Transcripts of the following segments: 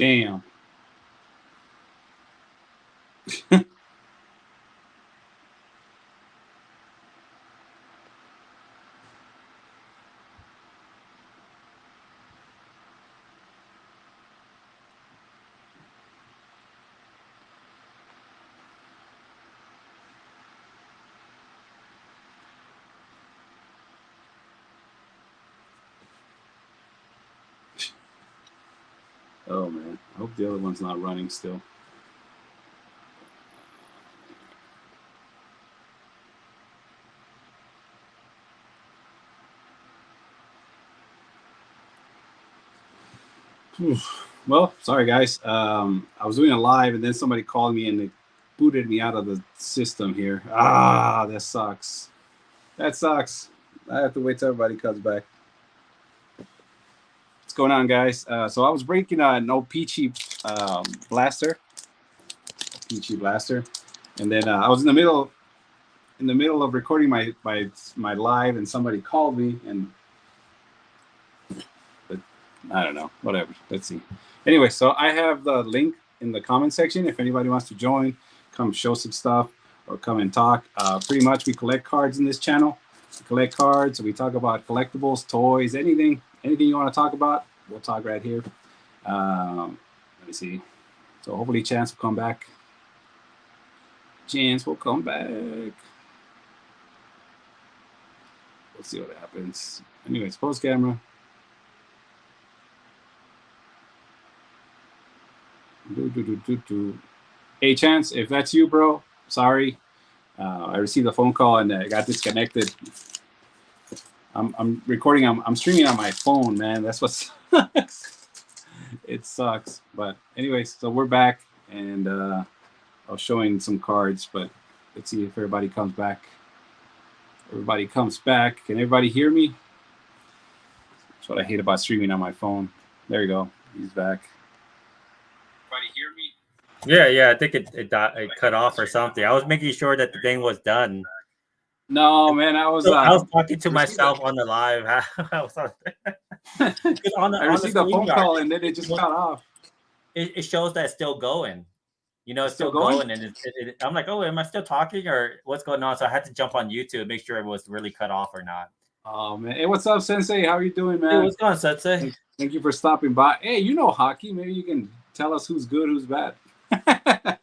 Damn. Oh man, I hope the other one's not running still. Well, sorry guys. I was doing a live and then somebody called me and they booted me out of the system here. Ah, that sucks. That sucks. I have to wait till everybody comes back. What's going on, guys? So I was breaking an old Peachy blaster, and then I was in the middle of recording my live, and somebody called me, and I don't know, whatever. Let's see. Anyway, so I have the link in the comment section. If anybody wants to join, come show some stuff or come and talk. Pretty much we collect cards in this channel. We collect cards. We talk about collectibles, toys, anything you want to talk about, we'll talk right here. Let me see. So hopefully Chance will come back. Chance will come back. Let's see what happens. Anyways, post camera. Hey Chance, if that's you, bro, sorry. I received a phone call and I got disconnected. I'm recording. I'm streaming on my phone, man. That's what sucks. It sucks. But anyways, so we're back, and I was showing some cards, but let's see if everybody comes back. Everybody comes back. Can everybody hear me? That's what I hate about streaming on my phone. There you go. He's back. Everybody hear me? Yeah. I think it cut off or something. I was making sure that the thing was done. No, man, I was talking to myself on the live. I received a phone call and then it just cut off. It shows that it's still going. You know, it's still going, and I'm like, oh, am I still talking or what's going on? So I had to jump on YouTube, make sure it was really cut off or not. Oh man, hey, what's up, Sensei? How are you doing, man? Hey, what's going on, Sensei? Thank you for stopping by. Hey, you know hockey? Maybe you can tell us who's good, who's bad.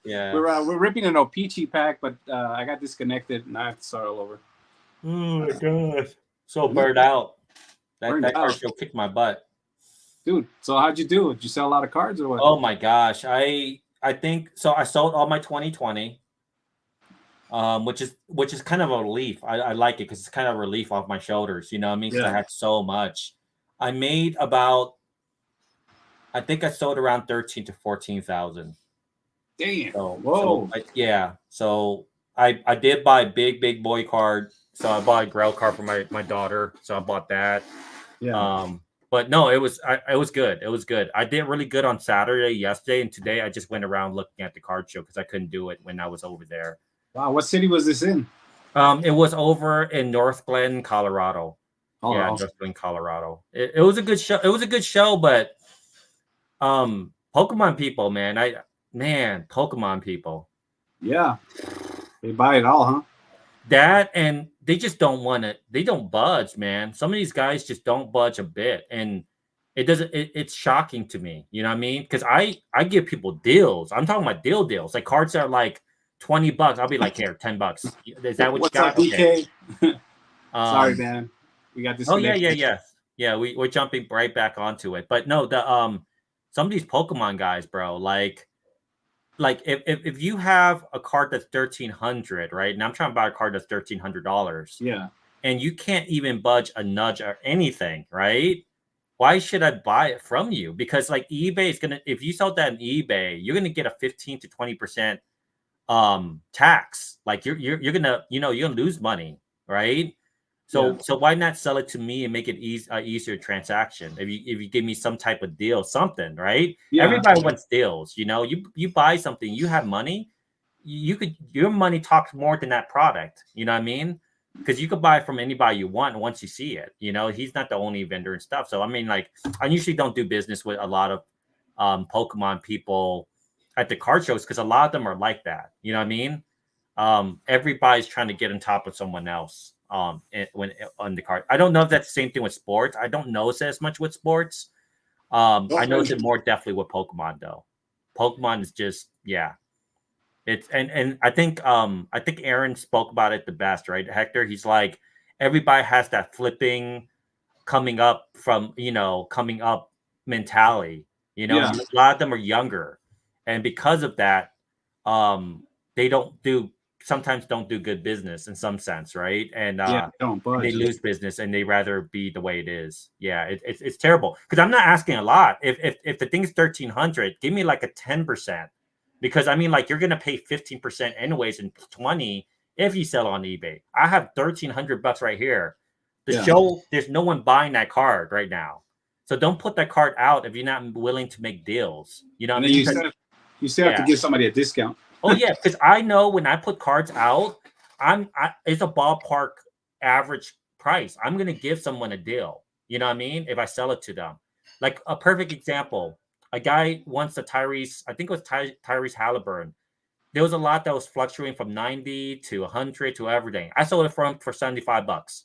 Yeah, we're ripping an Peachy pack, but I got disconnected and I have to start all over. Oh my gosh, so burned out. That card show kicked my butt, dude. So how'd you do? Did you sell a lot of cards or what? Oh my gosh, I think so. I sold all my 2020, which is kind of a relief. I like it because it's kind of a relief off my shoulders. You know what I mean? Because I had so much. I made about, I think I sold around 13 to 14,000. Damn. Whoa. So I did buy a big boy card. So I bought a Grail card for my daughter. So I bought that. Yeah. But no, it was good. It was good. I did really good on Saturday, yesterday, and today I just went around looking at the card show because I couldn't do it when I was over there. Wow, what city was this in? It was over in North Glen, Colorado. Yeah, North Glen, Colorado. It was a good show. It was a good show, but Pokemon people, Pokemon people. Yeah. They buy it all, huh? That, and they just don't want it. They don't budge, man. Some of these guys just don't budge a bit, and it's shocking to me. You know what I mean? Because I give people deals. I'm talking about deals. Like cards that are like $20. I'll be like, here, $10. Is that what you got? Up, DK? Okay. Sorry, man. We got this. Oh yeah. We're jumping right back onto it. But no, some of these Pokemon guys, bro, like if you have a card that's $1,300, right? And I'm trying to buy a card that's $1,300. Yeah. And you can't even budge a nudge or anything, right? Why should I buy it from you? Because like eBay is gonna, if you sell that on eBay, you're gonna get a 15 to 20% tax. Like you're gonna, you're gonna lose money, right? So why not sell it to me and make it easier transaction? If you give me some type of deal, something, right? Yeah. Everybody wants deals. You buy something, you have money, your money talks more than that product. You know what I mean? Because you could buy from anybody you want once you see it. He's not the only vendor and stuff. So I mean, like, I usually don't do business with a lot of Pokemon people at the card shows because a lot of them are like that. You know what I mean? Everybody's trying to get on top of someone else when on the card. I don't know if that's the same thing with sports. I don't notice it as much with sports. I notice it more definitely with Pokemon though. Pokemon is just it's and I think Aaron spoke about it the best, right? Hector, he's like everybody has that flipping coming up from coming up mentality. Yeah. A lot of them are younger, and because of that, they sometimes don't do good business in some sense, right? And Yeah. Don't they budge. lose business, and they rather be the way it is. Yeah, it's terrible because I'm not asking a lot. If the thing's 1,300, give me like a 10%, because I mean, like you're gonna pay 15% anyways, and 20 if you sell on eBay. I have $1,300 right here. The show, there's no one buying that card right now. So don't put that card out if you're not willing to make deals. You know what I mean? You still have to give somebody a discount. Oh yeah, because I know when I put cards out, it's a ballpark average price. I'm gonna give someone a deal. You know what I mean? If I sell it to them, like a perfect example, a guy wants a Tyrese. I think it was Tyrese Halliburton. There was a lot that was fluctuating from 90 to 100 to everything. I sold it for $75.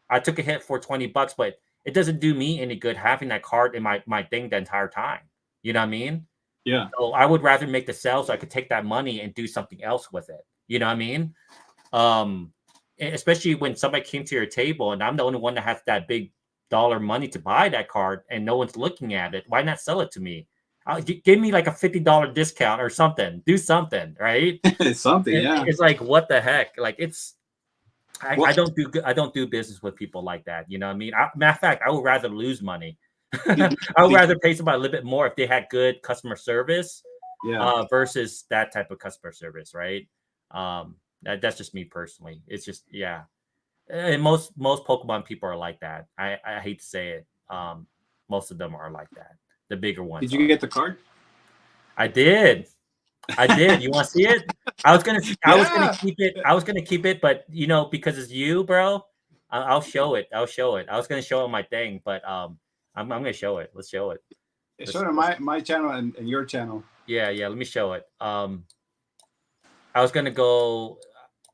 I took a hit for $20, but it doesn't do me any good having that card in my thing the entire time. You know what I mean? Yeah. So I would rather make the sale so I could take that money and do something else with it. You know what I mean? Especially when somebody came to your table and I'm the only one that has that big dollar money to buy that card and no one's looking at it. Why not sell it to me? Give me like a $50 discount or something. Do something, right? Something, yeah. It's like, what the heck? Like I don't do business with people like that. You know what I mean? Matter of fact, I would rather lose money. I would rather pay somebody a little bit more if they had good customer service, versus that type of customer service, right? That's just me personally. It's just and most Pokemon people are like that. I hate to say it. Most of them are like that. The bigger ones. Did you get the card? I did. You want to see it? I was gonna keep it. I was gonna keep it, but because it's you, bro, I'll show it. I was gonna show it on my thing, but I'm gonna show it. Let's show it. Show it on my channel and your channel. Yeah. Let me show it. I was gonna go.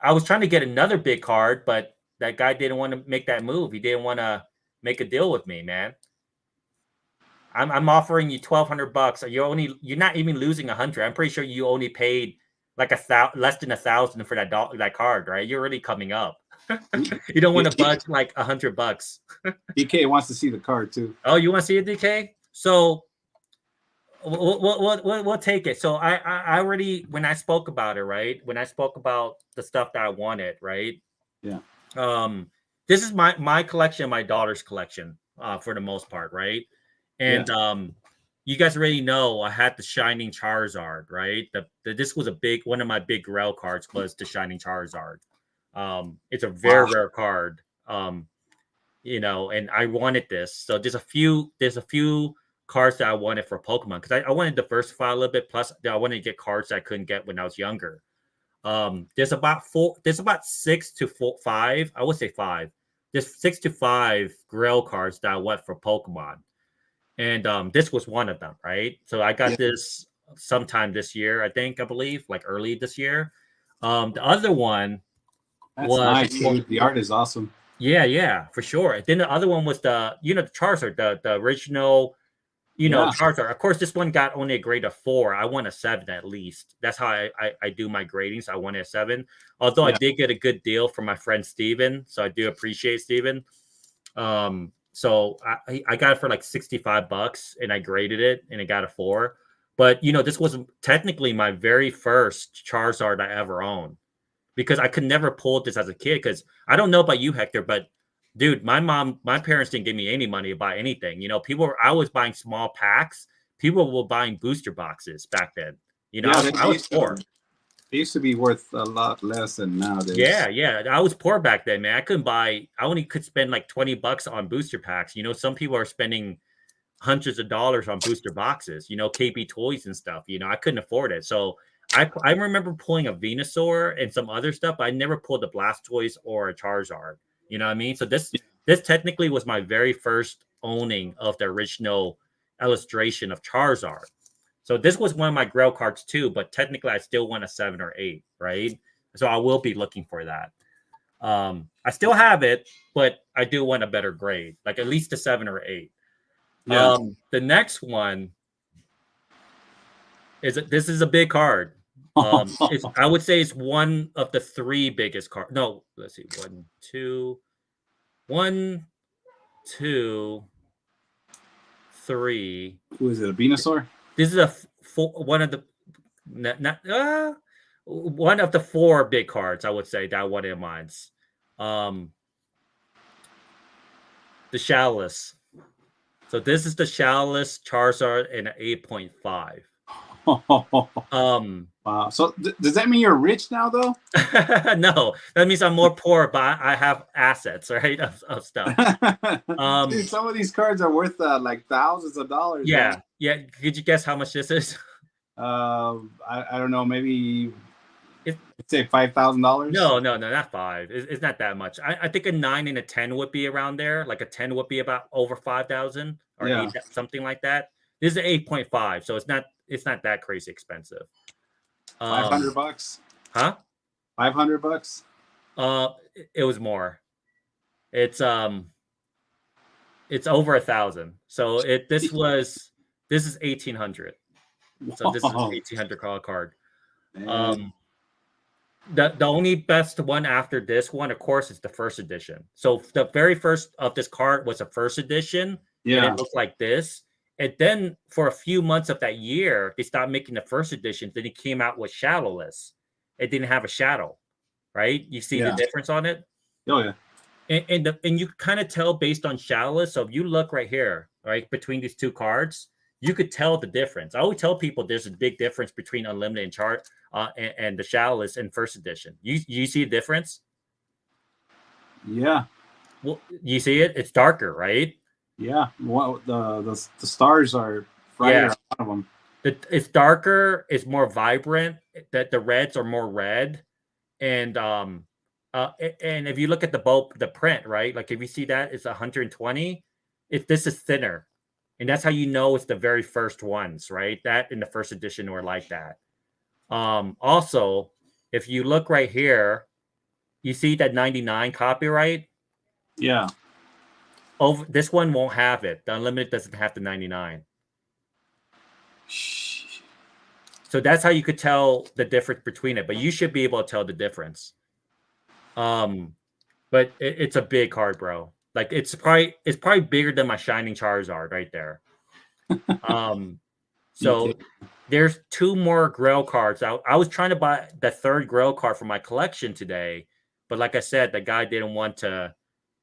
I was trying to get another big card, but that guy didn't want to make that move. He didn't want to make a deal with me, man. I'm offering you $1,200. You're not even losing 100. I'm pretty sure you only paid like less than 1,000 for that card, right? You're already coming up. You don't want to budge like $100. DK wants to see the card too. Oh, you want to see it, DK? So we'll take it. So I already, when I spoke about it, right? When I spoke about the stuff that I wanted, right? Yeah. This is my collection, my daughter's collection, for the most part, right? And you guys already know I had the Shining Charizard, right? This was one of my big Grail cards was the Shining Charizard. It's a very rare card. And I wanted this. So there's a few cards that I wanted for Pokemon because I wanted to diversify a little bit. Plus, I wanted to get cards that I couldn't get when I was younger. There's about 6 to 5. I would say 5. There's 6 to 5 Grail cards that I want for Pokemon. And this was one of them, right? So I got this sometime this year, I believe, like early this year. The other one was nice. The art is awesome. Yeah, for sure. Then the other one was the Charizard, the original, Charizard. Of course, this one got only a grade of 4. I want a 7 at least. That's how I do my gradings. I wanted a 7. Although I did get a good deal from my friend Steven. So I do appreciate Steven. So I got it for like $65 and I graded it and it got a 4. But this was technically my very first Charizard I ever owned because I could never pull this as a kid. Because I don't know about you, Hector, but dude, my parents didn't give me any money to buy anything. I was buying small packs. People were buying booster boxes back then. I was poor. They used to be worth a lot less than nowadays. Yeah. I was poor back then, man. I only could spend like $20 on booster packs. Some people are spending hundreds of dollars on booster boxes, KB Toys and stuff. I couldn't afford it. So I remember pulling a Venusaur and some other stuff, but I never pulled a Blastoise or a Charizard. You know what I mean? So this technically was my very first owning of the original illustration of Charizard. So this was one of my Grail cards too, but technically I still want a 7 or 8, right? So I will be looking for that. I still have it, but I do want a better grade, like at least a 7 or 8. Yeah. The next one is this is a big card. I would say it's one of the 3 biggest cards. No, let's see, 1, 2, 1, 2, 3. Who is it? A Venusaur? This is one of the one of the 4 big cards. I would say that one in mine's. The Shallowless. So this is the Shallowless Charizard in an 8.5. Wow. So does that mean you're rich now, though? No, that means I'm more poor, but I have assets, right, of stuff. Dude, some of these cards are worth like thousands of dollars. Yeah, man. yeah. Could you guess how much this is? I don't know. Maybe let's say $5,000. No, not 5. It's not that much. I think a 9 and a 10 would be around there. Like a 10 would be about over 5,000 or 8, something like that. This is an 8.5, so it's not that crazy expensive. $500. Huh? $500. It was more. It's over 1,000. So this is 1,800. So this is an 1,800 card. Man. The only best one after this one, of course, is the first edition. So the very first of this card was a first edition. Yeah. And it looked like this. And then for a few months of that year, they stopped making the first edition. Then it came out with Shadowless. It didn't have a shadow, right? You see the difference on it? Oh, yeah. And you kind of tell based on Shadowless. So if you look right here, right, between these 2 cards, you could tell the difference. I always tell people there's a big difference between Unlimited and the Shadowless in first edition. You see a difference? Yeah. Well, you see it? It's darker, right? Yeah. Well, the stars are brighter on one of them. It's darker. It's more vibrant. That the reds are more red, and if you look at the print, right? Like if you see that it's 120. This is thinner. And that's how you know it's the very first ones, right? That in the first edition were like that. Also, if you look right here, you see that 99 copyright? Yeah. This one won't have it. The Unlimited doesn't have the 99. So that's how you could tell the difference between it. But you should be able to tell the difference. But it's a big card, bro. Like it's probably bigger than my Shining Charizard right there. So there's 2 more Grail cards. I was trying to buy the 3rd Grail card for my collection today, but like I said, the guy didn't want to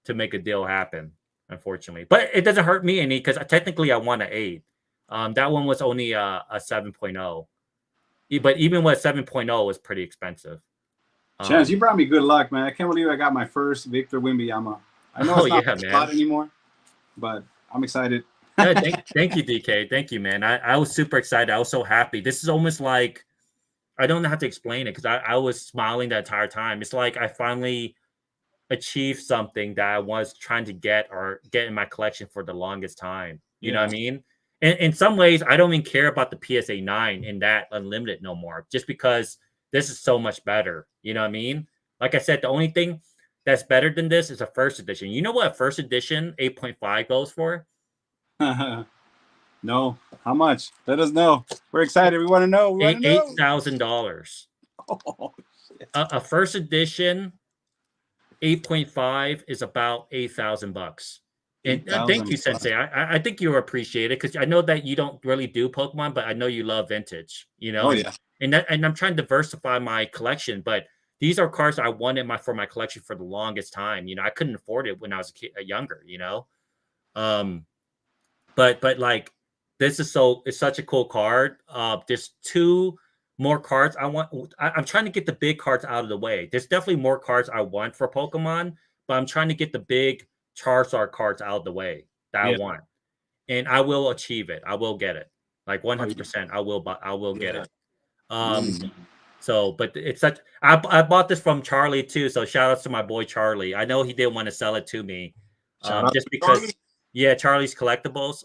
make a deal happen, unfortunately. But it doesn't hurt me any because technically I won an 8. That one was only a 7.0. But even with 7.0, was pretty expensive. Chance, you brought me good luck, man. I can't believe I got my first Victor Wembanyama. I know it's not a lot anymore, but I'm excited. Yeah, thank you, DK. Thank you, man. I was super excited. I was so happy. This is almost like, I don't know how to explain it because I was smiling the entire time. It's like I finally achieved something that I was trying to get in my collection for the longest time. You know what I mean? And in some ways, I don't even care about the PSA 9 in that Unlimited no more, just because this is so much better. You know what I mean? Like I said, the only thing that's better than this is a first edition. You know what a first edition 8.5 goes for? No. How much? Let us know. We're excited. We want to know. $8,000. Oh, a first edition 8.5 is about $8,000. And thank you, Sensei. I think you appreciate it because I know that you don't really do Pokemon, but I know you love vintage. You know, and I'm trying to diversify my collection, but these are cards I wanted for my collection for the longest time. You know, I couldn't afford it when I was younger. You know, but like this is it's such a cool card. There's 2 more cards I want. I'm trying to get the big cards out of the way. There's definitely more cards I want for Pokemon, but I'm trying to get the big Charizard cards out of the way that I want, and I will achieve it. I will get it, like 100%. I will get it. So, but it's such. I bought this from Charlie too. So shout out to my boy Charlie. I know he didn't want to sell it to me, just because. Yeah, Charlie's Collectibles.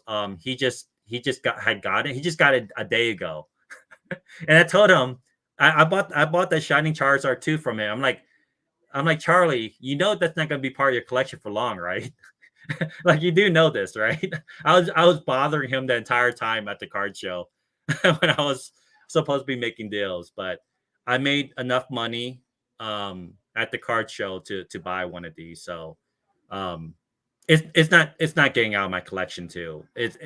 had got it. He just got it a day ago, and I told him I bought the Shining Charizard 2 from him. I'm like Charlie, you know that's not going to be part of your collection for long, right? Like you do know this, right? I was bothering him the entire time at the card show when I was supposed to be making deals, but I made enough money at the card show to buy one of these. So um, it's not getting out of my collection too. It's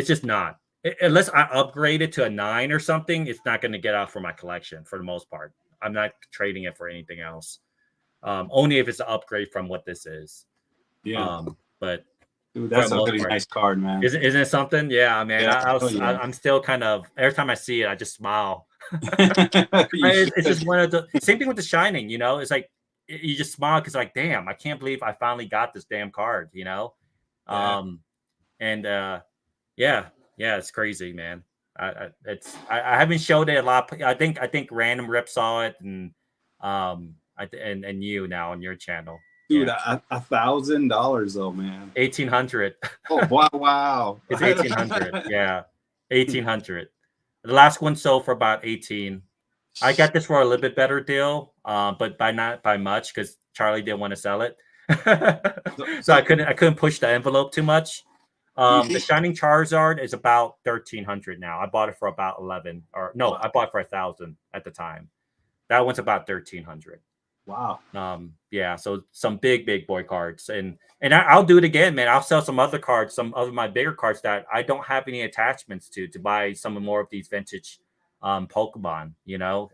just not. Unless I upgrade it to a 9 or something, it's not going to get out for my collection for the most part. I'm not trading it for anything else. Only if it's an upgrade from what this is. Yeah. But Dude, for that's the a most really part, nice card, man. isn't it something? Yeah, man. Yeah. Oh, yeah. I'm still kind of every time I see it, I just smile. You It's just should. one of the same thing with the Shining. It's like you just smile because like, damn, I can't believe I finally got this damn card. Yeah. And yeah, yeah, it's crazy, man. I haven't showed it a lot. I think Random Rip saw it, and and you now on your channel. Dude, Yeah, $1,000 though, man. 1800. Oh wow, wow. It's 1800. Yeah, 1800. The last one sold for about 18. I got this for a little bit better deal, but by not by much because Charlie didn't want to sell it, So, so I so couldn't push the envelope too much. do you The think? Shining Charizard is about 1300 now. I bought it for about 11, or no, Wow. I bought it for 1,000 at the time. That one's about 1300. Wow. Yeah, so some big boy cards, and I'll do it again, man. I'll sell some other cards, some of my bigger cards that I don't have any attachments to buy some more of these vintage Pokemon.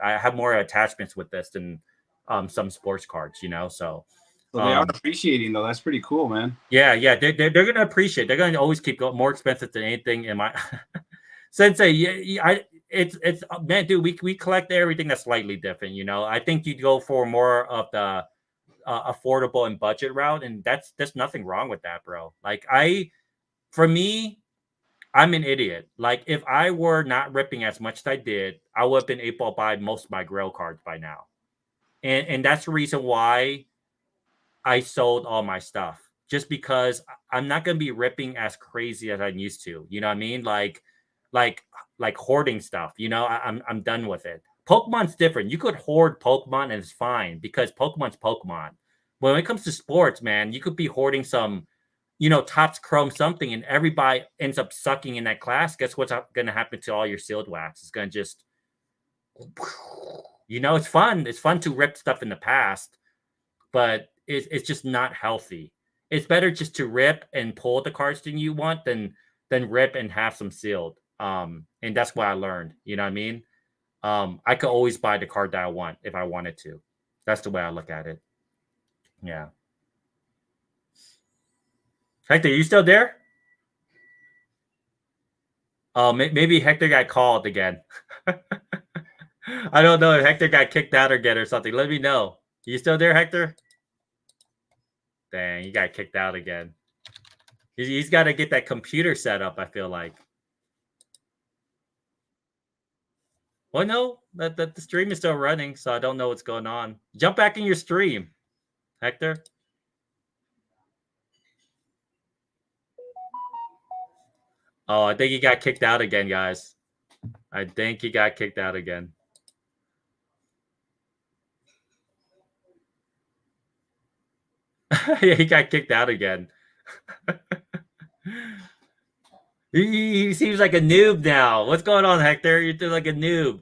I have more attachments with this than some sports cards. So So they are um, appreciating though. That's pretty cool, man. yeah, they're gonna appreciate. They're gonna always keep going more expensive than anything in my Sensei. Yeah, it's man, dude. We collect everything that's slightly different. I think you'd go for more of the affordable and budget route, and there's nothing wrong with that, bro. Like for me, I'm an idiot. Like if I were not ripping as much as I did, I would have been able to buy most of my Grail cards by now, and that's the reason why I sold all my stuff. Just because I'm not gonna be ripping as crazy as I used to. You know what I mean? Like like hoarding stuff. I'm done with it. Pokemon's different. You could hoard Pokemon and it's fine because Pokemon's Pokemon. When it comes to sports, man, you could be hoarding some, Topps Chrome something, and everybody ends up sucking in that class. Guess what's going to happen to all your sealed wax? It's going to just, it's fun. It's fun to rip stuff in the past, but it's just not healthy. It's better just to rip and pull the cards that you want than rip and have some sealed. And that's what I learned. You know what I mean? I could always buy the card that I want if I wanted to. That's the way I look at it. Yeah. Hector, you still there? Oh, maybe Hector got called again. I don't know if Hector got kicked out again or something. Let me know. You still there, Hector? Dang, he got kicked out again. He's got to get that computer set up, I feel like. Well, no, the stream is still running, so I don't know what's going on. Jump back in your stream, Hector. Oh, I think he got kicked out again, guys. I think he got kicked out again. Yeah, he got kicked out again. He seems like a noob now. What's going on, Hector? You're like a noob.